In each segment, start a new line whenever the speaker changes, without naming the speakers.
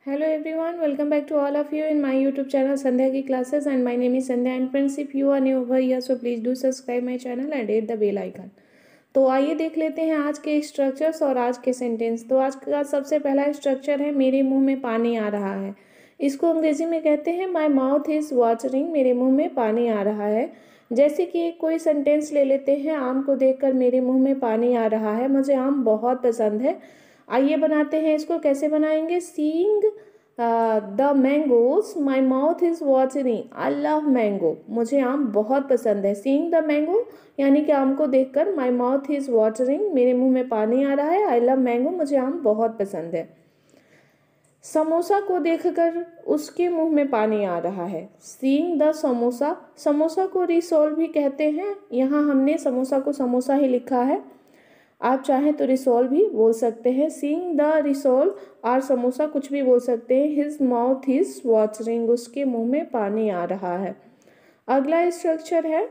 Hello everyone, welcome back to all of you in my YouTube channel Sandhya की classes and my name is Sandhya and friends if you are new over here so please do subscribe my channel and hit the bell icon। तो आइए देख लेते हैं आज के structures और आज के सेंटेंस। तो आज का सबसे पहला स्ट्रक्चर है मेरे मुंह में पानी आ रहा है। इसको अंग्रेजी में कहते हैं माई माउथ इज़ वाटरिंग, मेरे मुंह में पानी आ रहा है। जैसे कि कोई सेंटेंस ले लेते हैं, आम को देखकर मेरे मुंह में पानी आ रहा है, मुझे आम बहुत पसंद है। आइए बनाते हैं इसको। कैसे बनाएंगे? Seeing the mangoes my mouth is watering, I love mango, मुझे आम बहुत पसंद है। सीइंग द मैंगो यानी कि आम को देखकर माई माउथ इज़ वाटरिंग, मेरे मुंह में पानी आ रहा है। आई लव मैंगो, मुझे आम बहुत पसंद है। समोसा को देखकर उसके मुंह में पानी आ रहा है। सीइंग द समोसा, समोसा को रिसोल भी कहते हैं। यहाँ हमने समोसा को समोसा ही लिखा है, आप चाहें तो रिसोल भी बोल सकते हैं। सीइंग द रिसोल और समोसा कुछ भी बोल सकते हैं। हिज माउथ इज वाटरिंग, उसके मुंह में पानी आ रहा है। अगला स्ट्रक्चर है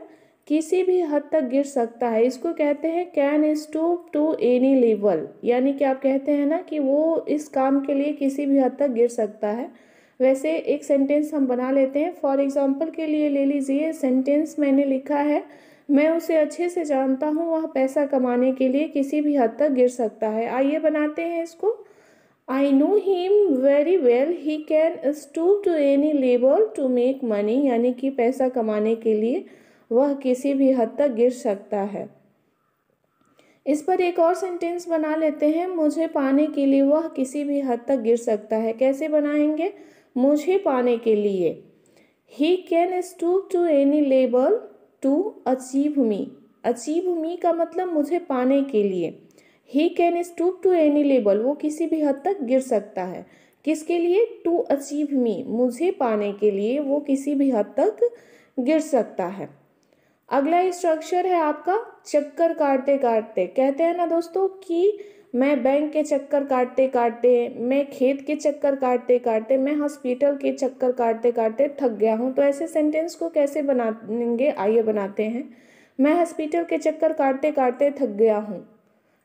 किसी भी हद तक गिर सकता है। इसको कहते हैं can stoop to any level, यानी कि आप कहते हैं ना कि वो इस काम के लिए किसी भी हद तक गिर सकता है। वैसे एक सेंटेंस हम बना लेते हैं। फॉर एग्जाम्पल के लिए ले लीजिए, सेंटेंस मैंने लिखा है मैं उसे अच्छे से जानता हूँ, वह पैसा कमाने के लिए किसी भी हद तक गिर सकता है। आइए बनाते हैं इसको। I know him very well, he can stoop to any level to make money, यानी कि पैसा कमाने के लिए वह किसी भी हद तक गिर सकता है। इस पर एक और सेंटेंस बना लेते हैं। मुझे पाने के लिए वह किसी भी हद तक गिर सकता है। कैसे बनाएंगे? मुझे पाने के लिए he can stoop to any level to achieve me. Achieve me का मतलब मुझे पाने के लिए। He can stoop to any level, वो किसी भी हद तक गिर सकता है। किसके लिए? टू अचीव मी, मुझे पाने के लिए वो किसी भी हद तक गिर सकता है। अगला स्ट्रक्चर है आपका चक्कर काटते काटते। कहते हैं ना दोस्तों कि मैं बैंक के चक्कर काटते काटते, मैं खेत के चक्कर काटते काटते, मैं हॉस्पिटल के चक्कर काटते काटते थक गया हूँ। तो ऐसे सेंटेंस को कैसे बनाएंगे? आइए बनाते हैं। मैं हॉस्पिटल के चक्कर काटते काटते थक गया हूँ।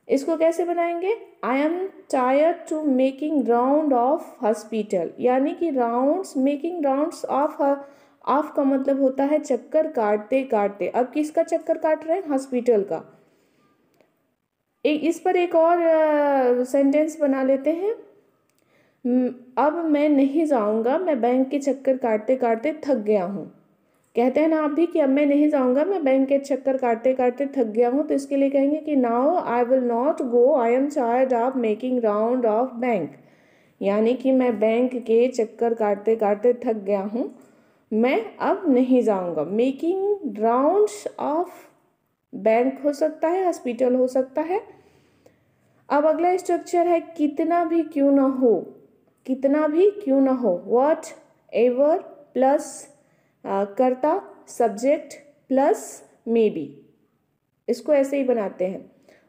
इसको कैसे बनाएंगे? I am tired to making round of hospital, यानी कि राउंड्स, मेकिंग राउंड्स ऑफ का मतलब होता है चक्कर काटते काटते। अब किसका चक्कर काट रहे हैं? हॉस्पिटल का। इस पर एक और सेंटेंस बना लेते हैं। अब मैं नहीं जाऊंगा, मैं बैंक के चक्कर काटते काटते थक गया हूँ। कहते हैं ना आप भी कि अब मैं नहीं जाऊंगा, मैं बैंक के चक्कर काटते काटते थक गया हूँ। तो इसके लिए कहेंगे कि now I will not go, I am tired of making round of bank, यानी कि मैं बैंक के चक्कर काटते काटते थक गया हूँ, मैं अब नहीं जाऊंगा। मेकिंग राउंड्स ऑफ बैंक हो सकता है, हॉस्पिटल हो सकता है। अब अगला स्ट्रक्चर है कितना भी क्यों ना हो। कितना भी क्यों ना हो, वॉट एवर प्लस कर्ता सब्जेक्ट प्लस मे बी। इसको ऐसे ही बनाते हैं।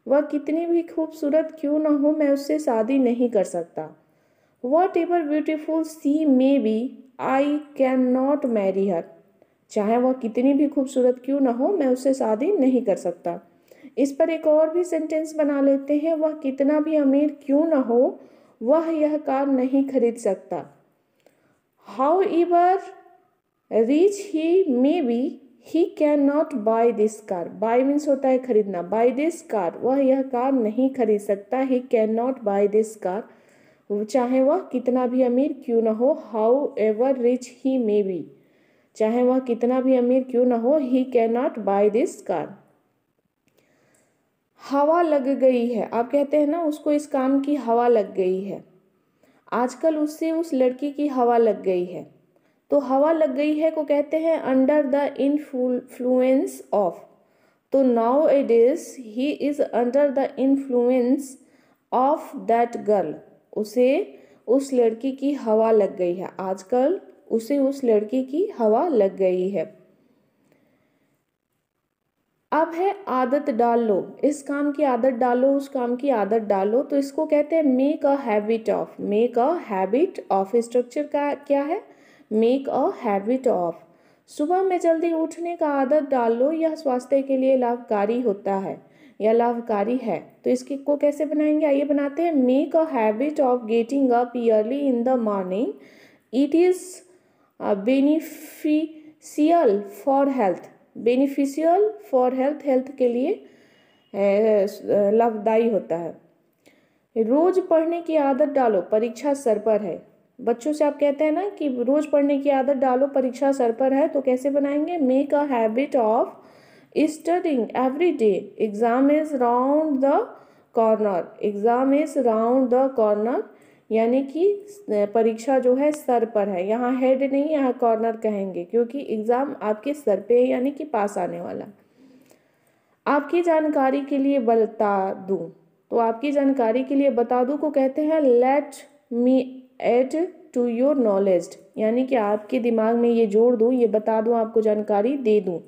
वह कितनी भी खूबसूरत क्यों ना हो, मैं उससे शादी नहीं कर सकता। Whatever beautiful she may be, I can not marry her. चाहे वह कितनी भी खूबसूरत क्यों ना हो, मैं उससे शादी नहीं कर सकता। इस पर एक और भी सेंटेंस बना लेते हैं। वह कितना भी अमीर क्यों ना हो, वह यह कार नहीं खरीद सकता। However rich he may be, he can not buy this car. Buy means होता है खरीदना। बाय दिस कार, वह यह कार नहीं खरीद सकता। He can not buy this car, चाहे वह कितना भी अमीर क्यों ना हो। However rich he may be, चाहे वह कितना भी अमीर क्यों ना हो, he can not buy this car. हवा लग गई है, आप कहते हैं ना उसको इस काम की हवा लग गई है। आजकल उससे उस लड़की की हवा लग गई है। तो हवा लग गई है को कहते हैं अंडर द इन्फ्लुएंस ऑफ। तो now it is he is under the influence of that girl, उसे उस लड़की की हवा लग गई है। आजकल उसे उस लड़की की हवा लग गई है। अब है आदत डाल लो। इस काम की आदत डालो, उस काम की आदत डालो। तो इसको कहते हैं make a habit of. Make a habit of structure का क्या है? Make a habit of. सुबह में जल्दी उठने का आदत डाल लो, यह स्वास्थ्य के लिए लाभकारी होता है। या लाभकारी है। तो इसकी को कैसे बनाएंगे, आइए बनाते हैं। Make a habit of getting up early in the morning, it is beneficial for health. Beneficial for health, health के लिए लाभदायी होता है। रोज पढ़ने की आदत डालो, परीक्षा सर पर है। बच्चों से आप कहते हैं ना कि रोज पढ़ने की आदत डालो, परीक्षा सर पर है, तो कैसे बनाएंगे। Make a habit of studying every day, exam is round the corner. Exam is round the corner, यानी कि परीक्षा जो है सर पर है। यहाँ हेड नहीं, यहाँ कॉर्नर कहेंगे, क्योंकि एग्जाम आपके सर पे है, यानी कि पास आने वाला। आपकी जानकारी के लिए बता दूं, तो आपकी जानकारी के लिए बता दूं को कहते हैं let me add to your knowledge, यानी कि आपके दिमाग में ये जोड़ दूं, ये बता दूं, आपको जानकारी दे दूं।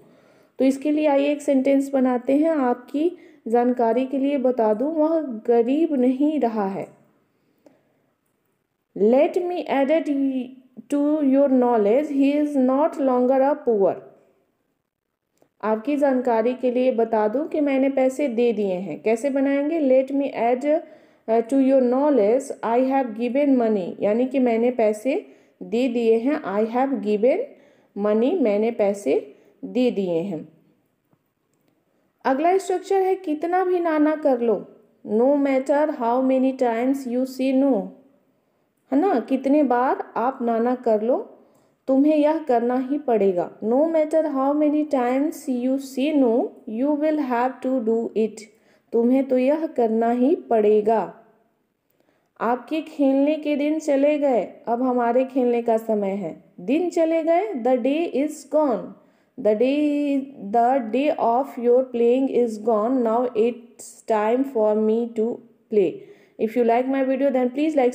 तो इसके लिए आइए एक सेंटेंस बनाते हैं। आपकी जानकारी के लिए बता दूं, वह गरीब नहीं रहा है। Let me add to your knowledge, he is not longer a poor. आपकी जानकारी के लिए बता दूं कि मैंने पैसे दे दिए हैं। कैसे बनाएंगे। Let me add to your knowledge, I have given money, यानी कि मैंने पैसे दे दिए हैं। आई हैव गिवन मनी, मैंने पैसे दे दिए हैं। अगला स्ट्रक्चर है कितना भी ना कर लो। No matter how many times you say no, है ना, कितने बार आप ना कर लो, तुम्हें यह करना ही पड़ेगा। No matter how many times you say no, you will have to do it, तुम्हें तो यह करना ही पड़ेगा। आपके खेलने के दिन चले गए, अब हमारे खेलने का समय है। दिन चले गए, the day is gone, the day of your playing is gone, now it's time for me to play. If you like my video then please like,